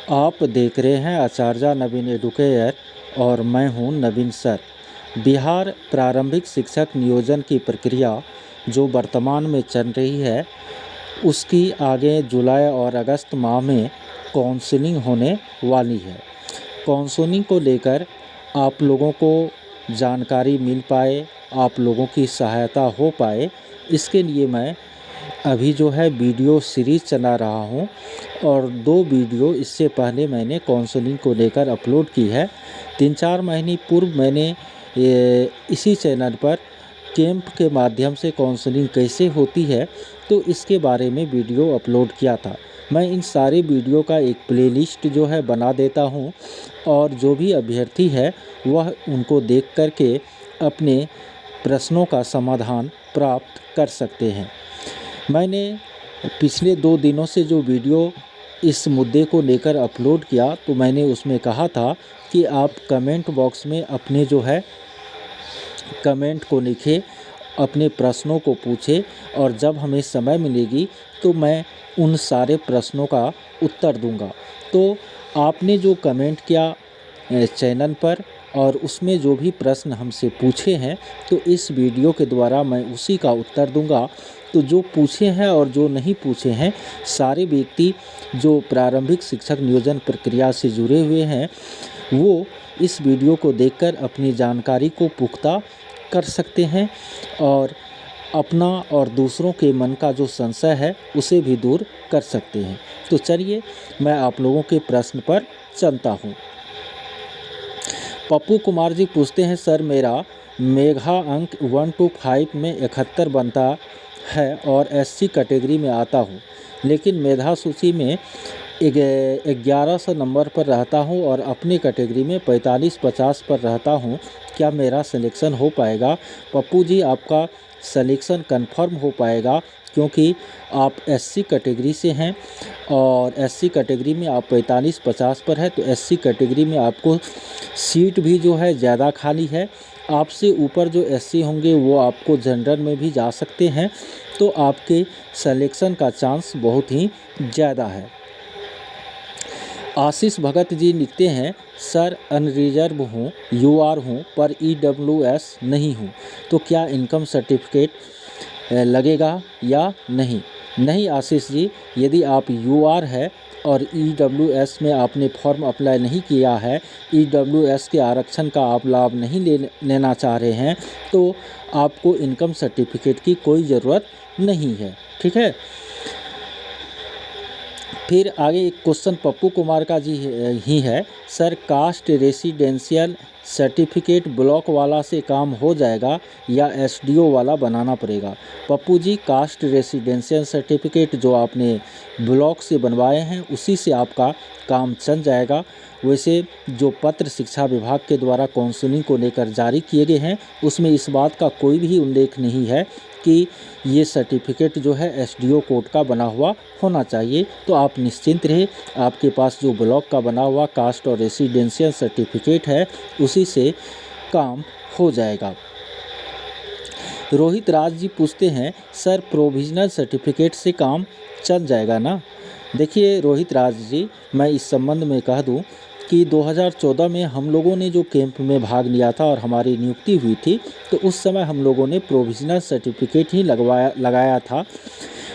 आप देख रहे हैं आचार्य नवीन एडुकेयर और मैं हूं नवीन सर। बिहार प्रारंभिक शिक्षक नियोजन की प्रक्रिया जो वर्तमान में चल रही है, उसकी आगे जुलाई और अगस्त माह में काउंसलिंग होने वाली है। काउंसलिंग को लेकर आप लोगों को जानकारी मिल पाए, आप लोगों की सहायता हो पाए, इसके लिए मैं अभी जो है वीडियो सीरीज़ चला रहा हूं और 2 वीडियो इससे पहले मैंने काउंसलिंग को लेकर अपलोड की है। 3-4 महीने पूर्व मैंने इसी चैनल पर कैंप के माध्यम से काउंसलिंग कैसे होती है तो इसके बारे में वीडियो अपलोड किया था। मैं इन सारे वीडियो का एक प्लेलिस्ट जो है बना देता हूं और जो भी अभ्यर्थी है वह उनको देख करके अपने प्रश्नों का समाधान प्राप्त कर सकते हैं। मैंने पिछले 2 दिनों से जो वीडियो इस मुद्दे को लेकर अपलोड किया तो मैंने उसमें कहा था कि आप कमेंट बॉक्स में अपने जो है कमेंट को लिखें, अपने प्रश्नों को पूछें और जब हमें समय मिलेगी तो मैं उन सारे प्रश्नों का उत्तर दूंगा। तो आपने जो कमेंट किया चैनल पर और उसमें जो भी प्रश्न हमसे पूछे हैं तो इस वीडियो के द्वारा मैं उसी का उत्तर दूंगा। तो जो पूछे हैं और जो नहीं पूछे हैं, सारे व्यक्ति जो प्रारंभिक शिक्षक नियोजन प्रक्रिया से जुड़े हुए हैं वो इस वीडियो को देखकर अपनी जानकारी को पुख्ता कर सकते हैं और अपना और दूसरों के मन का जो संशय है उसे भी दूर कर सकते हैं। तो चलिए मैं आप लोगों के प्रश्न पर चलता हूँ। पप्पू कुमार जी पूछते हैं, सर मेरा मेघा अंक 1 to 5 में 71 बनता है और एससी कैटेगरी में आता हूँ, लेकिन मेधा सूची में 1100 नंबर पर रहता हूँ और अपनी कैटेगरी में 45-50 पर रहता हूँ। क्या मेरा सिलेक्शन हो पाएगा? पप्पू जी, आपका सिलेक्शन कंफर्म हो पाएगा क्योंकि आप एससी कैटेगरी से हैं और एससी कैटेगरी में आप 45-50 पर है, तो एससी कैटेगरी में आपको सीट भी जो है ज़्यादा खाली है। आपसे ऊपर जो एससी होंगे वो आपको जनरल में भी जा सकते हैं, तो आपके सिलेक्शन का चांस बहुत ही ज़्यादा है। आशीष भगत जी लिखते हैं, सर अनरिजर्व हूँ, यूआर हूँ पर ईडब्ल्यूएस नहीं हूँ, तो क्या इनकम सर्टिफिकेट लगेगा या नहीं? नहीं आशीष जी, यदि आप यूआर है और ईडब्ल्यूएस में आपने फॉर्म अप्लाई नहीं किया है, ईडब्ल्यूएस के आरक्षण का आप लाभ नहीं लेना चाह रहे हैं, तो आपको इनकम सर्टिफिकेट की कोई ज़रूरत नहीं है। ठीक है। फिर आगे एक क्वेश्चन पप्पू कुमार का जी ही है, sir caste residential certificate block वाला से काम हो जाएगा या एसडीओ वाला बनाना पड़ेगा? Pappu ji, cast residential certificate जो आपने ब्लॉक से बनवाए हैं उसी से आपका काम चल जाएगा। वैसे जो पत्र शिक्षा विभाग के द्वारा काउंसलिंग को लेकर जारी किए गए हैं उसमें इस बात का कोई भी उल्लेख नहीं है कि ये सर्टिफिकेट जो है एसडीओ कोड का बना हुआ होना चाहिए। तो आप निश्चिंत रहे, आपके पास जो ब्लॉक का बना हुआ कास्ट और रेसिडेंशियल सर्टिफिकेट है उसी से काम हो जाएगा। रोहित राज जी पूछते हैं, सर प्रोविजनल सर्टिफिकेट से काम चल जाएगा ना? देखिए रोहित राज जी, मैं इस संबंध में कह दूं कि 2014 में हम लोगों ने जो कैंप में भाग लिया था और हमारी नियुक्ति हुई थी तो उस समय हम लोगों ने प्रोविजनल सर्टिफिकेट ही लगाया था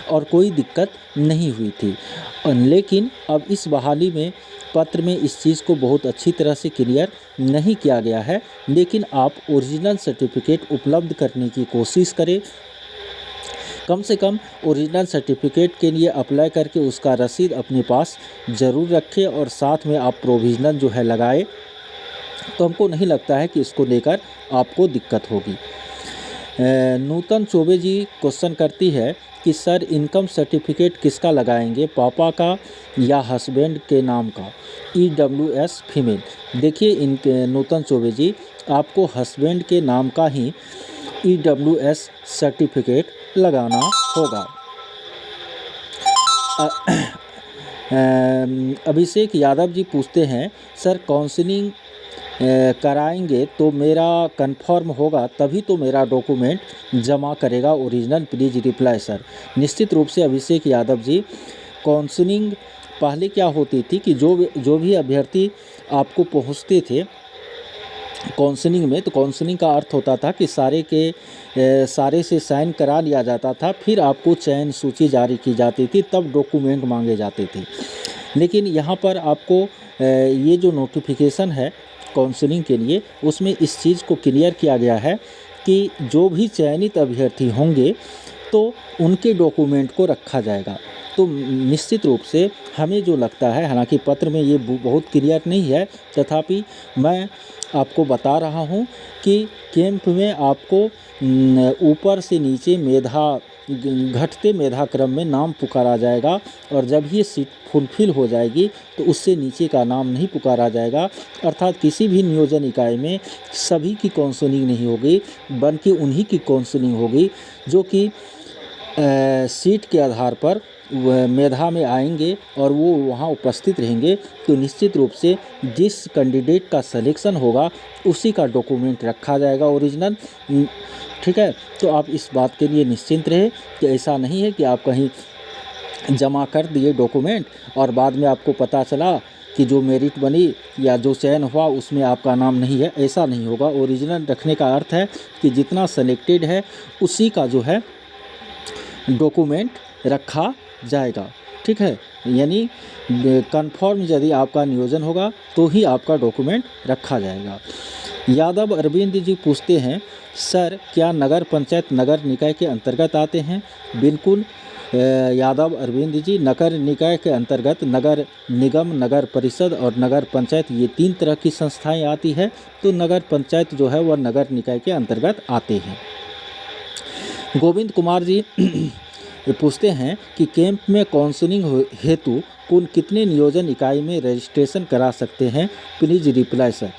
और कोई दिक्कत नहीं हुई थी। लेकिन अब इस बहाली में पत्र में इस चीज़ को बहुत अच्छी तरह से क्लियर नहीं किया गया है, लेकिन आप ओरिजिनल सर्टिफिकेट उपलब्ध करने की कोशिश करें। कम से कम ओरिजिनल सर्टिफिकेट के लिए अप्लाई करके उसका रसीद अपने पास ज़रूर रखें और साथ में आप प्रोविजनल जो है लगाए, तो हमको नहीं लगता है कि इसको लेकर आपको दिक्कत होगी। नूतन चौबे जी क्वेश्चन करती है कि सर इनकम सर्टिफिकेट किसका लगाएंगे, पापा का या हस्बैंड के नाम का? EWS female. देखिए नूतन चौबे जी, आपको हस्बैंड के नाम का ही ईडब्ल्यूएस सर्टिफिकेट लगाना होगा। अभिषेक यादव जी पूछते हैं, सर काउंसलिंग कराएंगे तो मेरा कंफर्म होगा तभी तो मेरा डॉक्यूमेंट जमा करेगा ओरिजिनल, प्लीज़ रिप्लाई सर। निश्चित रूप से अभिषेक यादव जी, काउंसलिंग पहले क्या होती थी कि जो भी अभ्यर्थी आपको पहुंचते थे काउंसलिंग में, तो काउंसलिंग का अर्थ होता था कि सारे से साइन करा लिया जाता था, फिर आपको चयन सूची जारी की जाती थी, तब डॉक्यूमेंट मांगे जाते थे। लेकिन यहाँ पर आपको ये जो नोटिफिकेशन है काउंसलिंग के लिए, उसमें इस चीज़ को क्लियर किया गया है कि जो भी चयनित अभ्यर्थी होंगे तो उनके डॉक्यूमेंट को रखा जाएगा। तो निश्चित रूप से हमें जो लगता है, हालांकि पत्र में ये बहुत क्लियर नहीं है, तथापि मैं आपको बता रहा हूँ कि कैंप में आपको ऊपर से नीचे घटते मेधा क्रम में नाम पुकारा जाएगा, और जब ये सीट फुलफिल हो जाएगी तो उससे नीचे का नाम नहीं पुकारा जाएगा। अर्थात किसी भी नियोजन इकाई में सभी की काउंसलिंग नहीं होगी, बल्कि उन्हीं की काउंसलिंग होगी जो कि सीट के आधार पर मेधा में आएंगे और वो वहाँ उपस्थित रहेंगे। तो निश्चित रूप से जिस कैंडिडेट का सिलेक्शन होगा उसी का डॉक्यूमेंट रखा जाएगा ओरिजिनल। ठीक है, तो आप इस बात के लिए निश्चिंत रहे कि ऐसा नहीं है कि आप कहीं जमा कर दिए डॉक्यूमेंट और बाद में आपको पता चला कि जो मेरिट बनी या जो चयन हुआ उसमें आपका नाम नहीं है। ऐसा नहीं होगा। ओरिजिनल रखने का अर्थ है कि जितना सेलेक्टेड है उसी का जो है डॉक्यूमेंट रखा जाएगा। ठीक है, यानी कन्फर्म यदि आपका नियोजन होगा तो ही आपका डॉक्यूमेंट रखा जाएगा। यादव अरविंद जी पूछते हैं, सर क्या नगर पंचायत नगर निकाय के अंतर्गत आते हैं? बिल्कुल यादव अरविंद जी, नगर निकाय के अंतर्गत नगर निगम, नगर परिषद और नगर पंचायत, ये 3 तरह की संस्थाएं आती है। तो नगर पंचायत जो है वह नगर निकाय के अंतर्गत आते हैं। गोविंद कुमार जी पूछते हैं कि कैंप में काउंसलिंग हेतु कुल कितने नियोजन इकाई में रजिस्ट्रेशन करा सकते हैं? Please reply sir.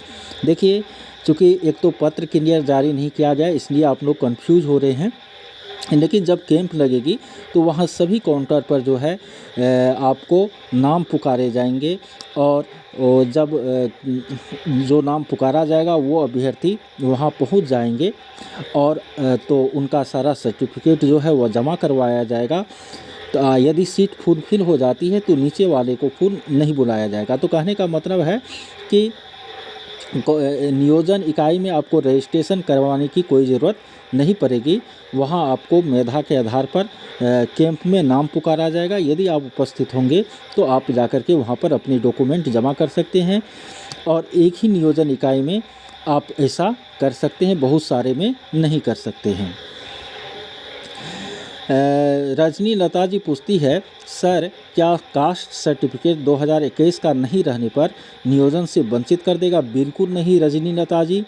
देखिए, चूँकि एक तो पत्र क्लियर जारी नहीं किया गया, इसलिए आप लोग कंफ्यूज हो रहे हैं। लेकिन जब कैंप लगेगी तो वहाँ सभी काउंटर पर जो है आपको नाम पुकारे जाएंगे, और जब जो नाम पुकारा जाएगा वो अभ्यर्थी वहाँ पहुँच जाएंगे, और तो उनका सारा सर्टिफिकेट जो है वह जमा करवाया जाएगा। तो यदि सीट फुलफिल हो जाती है तो नीचे वाले को फुल नहीं बुलाया जाएगा। तो कहने का मतलब है कि नियोजन इकाई में आपको रजिस्ट्रेशन करवाने की कोई ज़रूरत नहीं पड़ेगी। वहाँ आपको मेधा के आधार पर कैंप में नाम पुकारा जाएगा। यदि आप उपस्थित होंगे तो आप जाकर के वहाँ पर अपने डॉक्यूमेंट जमा कर सकते हैं, और एक ही नियोजन इकाई में आप ऐसा कर सकते हैं, बहुत सारे में नहीं कर सकते हैं। रजनी लता जी पूछती है, सर क्या कास्ट सर्टिफिकेट 2021 का नहीं रहने पर नियोजन से वंचित कर देगा? बिल्कुल नहीं रजनी लता जी,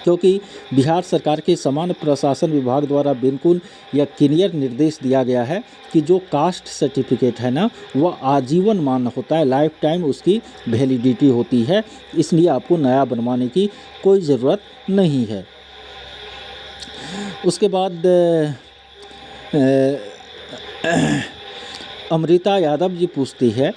क्योंकि बिहार सरकार के सामान्य प्रशासन विभाग द्वारा बिल्कुल यह क्लियर निर्देश दिया गया है कि जो कास्ट सर्टिफिकेट है ना, वह आजीवन मान्य होता है, लाइफ टाइम उसकी वैलिडिटी होती है, इसलिए आपको नया बनवाने की कोई ज़रूरत नहीं है। उसके बाद अमृता यादव जी पूछती है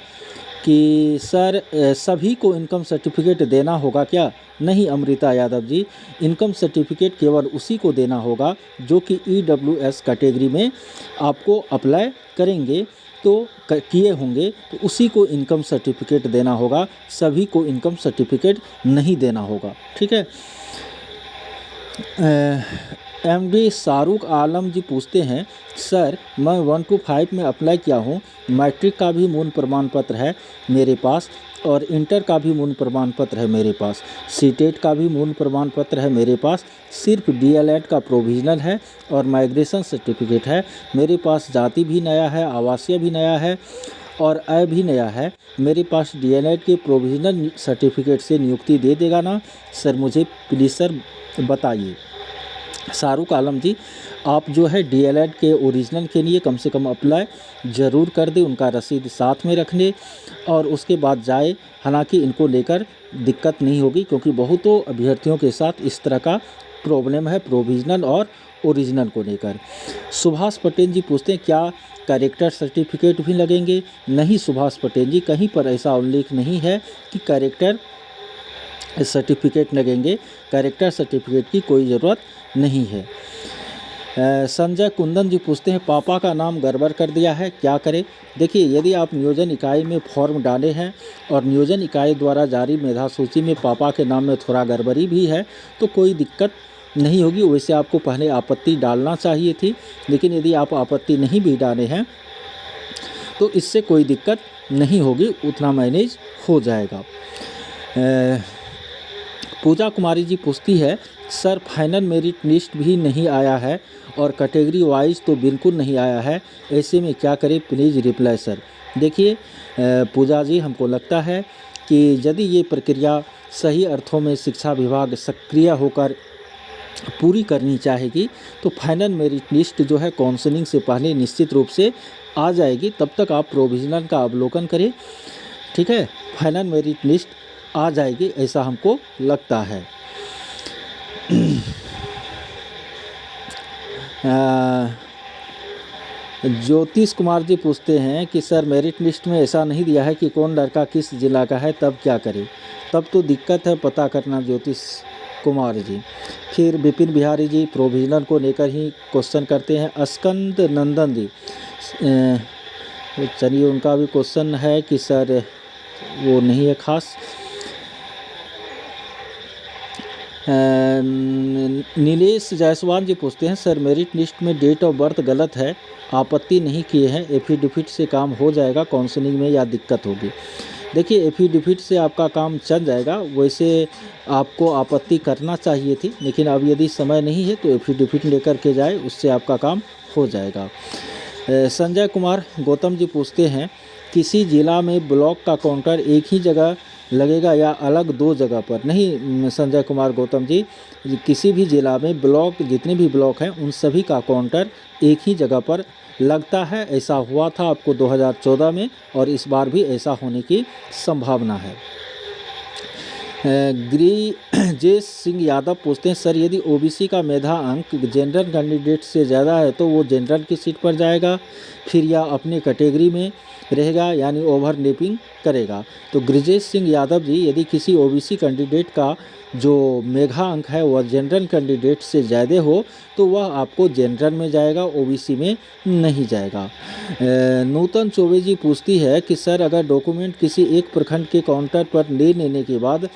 कि सर सभी को इनकम सर्टिफिकेट देना होगा क्या? नहीं अमृता यादव जी, इनकम सर्टिफिकेट केवल उसी को देना होगा जो कि EWS कैटेगरी में आपको अप्लाई करेंगे तो किए होंगे, तो उसी को इनकम सर्टिफिकेट देना होगा, सभी को इनकम सर्टिफिकेट नहीं देना होगा। ठीक है। MD शाहरुख आलम जी पूछते हैं, सर मैं 1 to 5 में अप्लाई किया हूँ, मैट्रिक का भी मूल प्रमाण पत्र है मेरे पास, और इंटर का भी मूल प्रमाण पत्र है मेरे पास, सीटेट का भी मूल प्रमाण पत्र है मेरे पास, सिर्फ DLED का प्रोविजनल है और माइग्रेशन सर्टिफिकेट है मेरे पास। जाति भी नया है, आवासीय भी नया है और आय भी नया है मेरे पास। DLED के प्रोविजनल सर्टिफिकेट से नियुक्ति दे देगा ना सर? मुझे प्लीज़ सर बताइए। शाहरुख आलम जी, आप जो है DLED के ओरिजिनल के लिए कम से कम अप्लाई ज़रूर कर दें, उनका रसीद साथ में रख लें और उसके बाद जाए। हालांकि इनको लेकर दिक्कत नहीं होगी, क्योंकि बहुतों अभ्यर्थियों के साथ इस तरह का प्रॉब्लम है प्रोविजनल और ओरिजिनल को लेकर। सुभाष पटेल जी पूछते हैं, क्या कैरेक्टर सर्टिफिकेट भी लगेंगे? नहीं सुभाष पटेल जी, कहीं पर ऐसा उल्लेख नहीं है कि कैरेक्टर सर्टिफिकेट लगेंगे। कैरेक्टर सर्टिफिकेट की कोई ज़रूरत नहीं है। संजय कुंदन जी पूछते हैं, पापा का नाम गड़बड़ कर दिया है, क्या करें? देखिए, यदि आप नियोजन इकाई में फॉर्म डाले हैं और नियोजन इकाई द्वारा जारी मेधा सूची में पापा के नाम में थोड़ा गड़बड़ी भी है तो कोई दिक्कत नहीं होगी। वैसे आपको पहले आपत्ति डालना चाहिए थी, लेकिन यदि आप आपत्ति नहीं भी डाले हैं तो इससे कोई दिक्कत नहीं होगी, उतना मैनेज हो जाएगा। पूजा कुमारी जी पूछती है, सर फाइनल मेरिट लिस्ट भी नहीं आया है और कैटेगरी वाइज तो बिल्कुल नहीं आया है, ऐसे में क्या करें, प्लीज़ रिप्लाई सर। देखिए पूजा जी, हमको लगता है कि यदि ये प्रक्रिया सही अर्थों में शिक्षा विभाग सक्रिय होकर पूरी करनी चाहेगी तो फाइनल मेरिट लिस्ट जो है काउंसलिंग से पहले निश्चित रूप से आ जाएगी। तब तक आप प्रोविजनल का अवलोकन करें, ठीक है। फाइनल मेरिट लिस्ट आ जाएगी, ऐसा हमको लगता है। ज्योतिष कुमार जी पूछते हैं कि सर मेरिट लिस्ट में ऐसा नहीं दिया है कि कौन लड़का किस जिला का है, तब क्या करें? तब तो दिक्कत है पता करना ज्योतिष कुमार जी। फिर विपिन बिहारी जी प्रोविजनल को लेकर ही क्वेश्चन करते हैं। अस्कंद नंदन जी, चलिए उनका भी क्वेश्चन है कि सर वो नहीं है खास। नीलेश जायसवाल जी पूछते हैं, सर मेरिट लिस्ट में डेट ऑफ बर्थ गलत है, आपत्ति नहीं किए हैं, एफिडेविट से काम हो जाएगा काउंसलिंग में या दिक्कत होगी? देखिए एफिडेविट से आपका काम चल जाएगा, वैसे आपको आपत्ति करना चाहिए थी, लेकिन अब यदि समय नहीं है तो एफिडेविट लेकर के जाए, उससे आपका काम हो जाएगा। संजय कुमार गौतम जी पूछते हैं, किसी ज़िला में ब्लॉक का काउंटर एक ही जगह लगेगा या अलग दो जगह पर? नहीं संजय कुमार गौतम जी, किसी भी ज़िला में ब्लॉक, जितने भी ब्लॉक हैं उन सभी का काउंटर एक ही जगह पर लगता है। ऐसा हुआ था आपको 2014 में और इस बार भी ऐसा होने की संभावना है। गिरिजेश सिंह यादव पूछते हैं, सर यदि ओबीसी का मेधा अंक जनरल कैंडिडेट से ज़्यादा है तो वो जनरल की सीट पर जाएगा फिर या अपने कैटेगरी में रहेगा, यानी ओवरलैपिंग करेगा? तो गिरिजेश सिंह यादव जी, यदि किसी ओबीसी कैंडिडेट का जो मेधा अंक है वह जनरल कैंडिडेट से ज़्यादा हो तो वह आपको जनरल में जाएगा, ओबीसी में नहीं जाएगा। नूतन चौबे जी पूछती है कि सर अगर डॉक्यूमेंट किसी एक प्रखंड के काउंटर पर ले लेने के बाद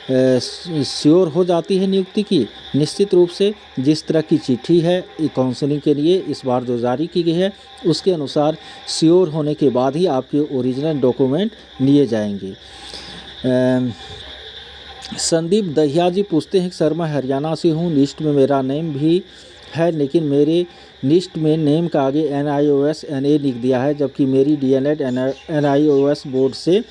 श्योर हो जाती है नियुक्ति की? निश्चित रूप से जिस तरह की चिट्ठी है काउंसलिंग के लिए इस बार जो जारी की गई है उसके अनुसार श्योर होने के बाद ही आपके ओरिजिनल डॉक्यूमेंट लिए जाएंगे। संदीप दहिया जी पूछते हैं, सर मैं हरियाणा से हूँ, लिस्ट में मेरा नेम भी है लेकिन मेरे लिस्ट में नेम का आगे NIOS NA लिख दिया है, जबकि मेरी DLED NIOS बोर्ड से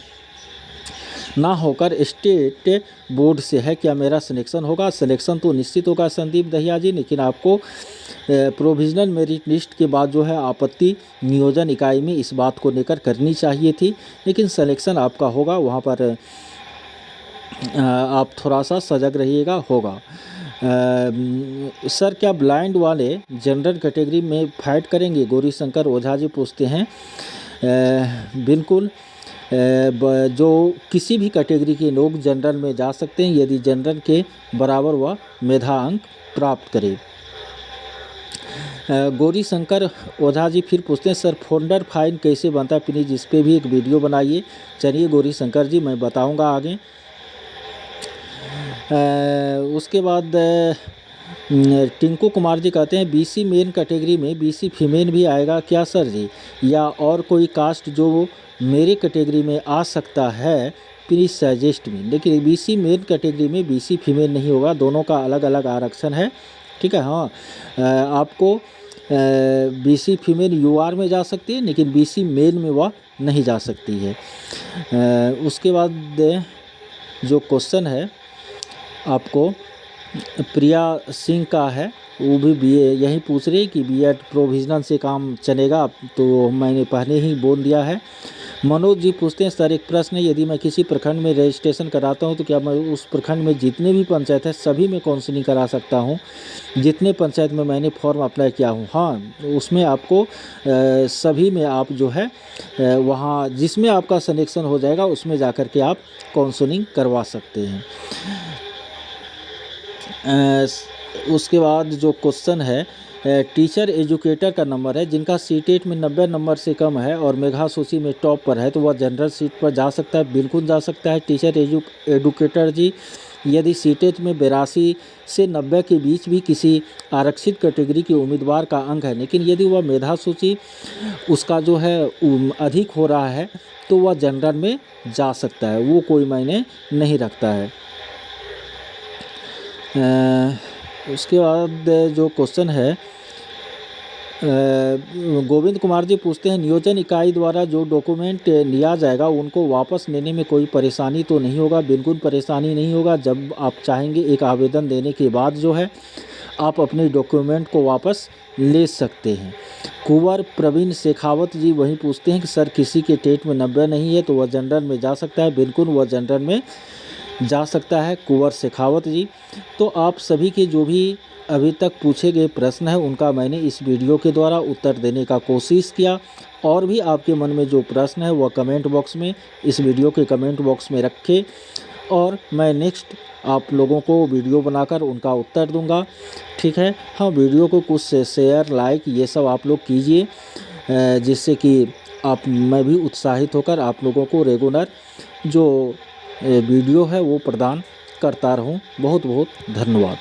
ना होकर स्टेट बोर्ड से है, क्या मेरा सिलेक्शन होगा? सिलेक्शन तो निश्चित होगा संदीप दहिया जी, लेकिन आपको प्रोविजनल मेरिट लिस्ट के बाद जो है आपत्ति नियोजन इकाई में इस बात को लेकर करनी चाहिए थी, लेकिन सिलेक्शन आपका होगा, वहाँ पर आप थोड़ा सा सजग रहिएगा, होगा। सर क्या ब्लाइंड वाले जनरल कैटेगरी में फाइट करेंगे? गौरी शंकर ओझा जी पूछते हैं। बिल्कुल, जो किसी भी कैटेगरी के लोग जनरल में जा सकते हैं यदि जनरल के बराबर वह मेधा अंक प्राप्त करे। गौरी शंकर ओझा जी फिर पूछते हैं, सर फोल्डर फाइल कैसे बनता है, प्लीज़ इस पर भी एक वीडियो बनाइए। चलिए गौरी शंकर जी, मैं बताऊंगा आगे। उसके बाद टिंकू कुमार जी कहते हैं, BC मेन कैटेगरी में BC फीमेल भी आएगा क्या सर जी, या और कोई कास्ट जो मेरे कैटेगरी में आ सकता है, प्लीज़ सजेस्ट मी? लेकिन BC मेन कैटेगरी में BC फीमेल नहीं होगा, दोनों का अलग अलग आरक्षण है, ठीक है। हाँ, आपको BC फीमेल UR में जा सकती है लेकिन BC मेल में वह नहीं जा सकती है। उसके बाद जो क्वेश्चन है आपको प्रिया सिंह का है, वो भी BA यही पूछ रही कि B.Ed प्रोविजनल से काम चलेगा, तो मैंने पहले ही बोल दिया है। मनोज जी पूछते हैं, सर एक प्रश्न है, यदि मैं किसी प्रखंड में रजिस्ट्रेशन कराता हूं तो क्या मैं उस प्रखंड में जितने भी पंचायत है सभी में काउंसलिंग करा सकता हूं, जितने पंचायत में मैंने फॉर्म अप्लाई किया हूं? हाँ, उसमें आपको सभी में आप जो है वहाँ जिसमें आपका सिलेक्शन हो जाएगा उसमें जाकर के आप काउंसलिंग करवा सकते हैं। उसके बाद जो क्वेश्चन है टीचर एजुकेटर का नंबर है, जिनका सीटेट में 90 नंबर से कम है और मेधा सूची में टॉप पर है, तो वह जनरल सीट पर जा सकता है, बिल्कुल जा सकता है। टीचर एडुकेटर जी, यदि सीटेट में 82 से 90 के बीच भी किसी आरक्षित कैटेगरी के उम्मीदवार का अंक है, लेकिन यदि वह मेधा सूची उसका जो है अधिक हो रहा है, तो वह जनरल में जा सकता है, वो कोई मायने नहीं रखता है। उसके बाद जो क्वेश्चन है, गोविंद कुमार जी पूछते हैं, नियोजन इकाई द्वारा जो डॉक्यूमेंट लिया जाएगा उनको वापस लेने में कोई परेशानी तो नहीं होगा? बिल्कुल परेशानी नहीं होगा। जब आप चाहेंगे एक आवेदन देने के बाद जो है आप अपने डॉक्यूमेंट को वापस ले सकते हैं। कुंवर प्रवीण शेखावत जी वही पूछते हैं कि सर किसी के टेट में 90 नहीं है तो वह जनरल में जा सकता है? बिल्कुल वह जनरल में जा सकता है कुंवर शेखावत जी। तो आप सभी के जो भी अभी तक पूछे गए प्रश्न हैं उनका मैंने इस वीडियो के द्वारा उत्तर देने का कोशिश किया। और भी आपके मन में जो प्रश्न है वह कमेंट बॉक्स में, इस वीडियो के कमेंट बॉक्स में रखें और मैं नेक्स्ट आप लोगों को वीडियो बनाकर उनका उत्तर दूंगा। ठीक है, हाँ, वीडियो को कुछ शेयर लाइक ये सब आप लोग कीजिए, जिससे कि मैं भी उत्साहित होकर आप लोगों को रेगुलर जो वीडियो है वो प्रदान करता रहूं। बहुत बहुत धन्यवाद।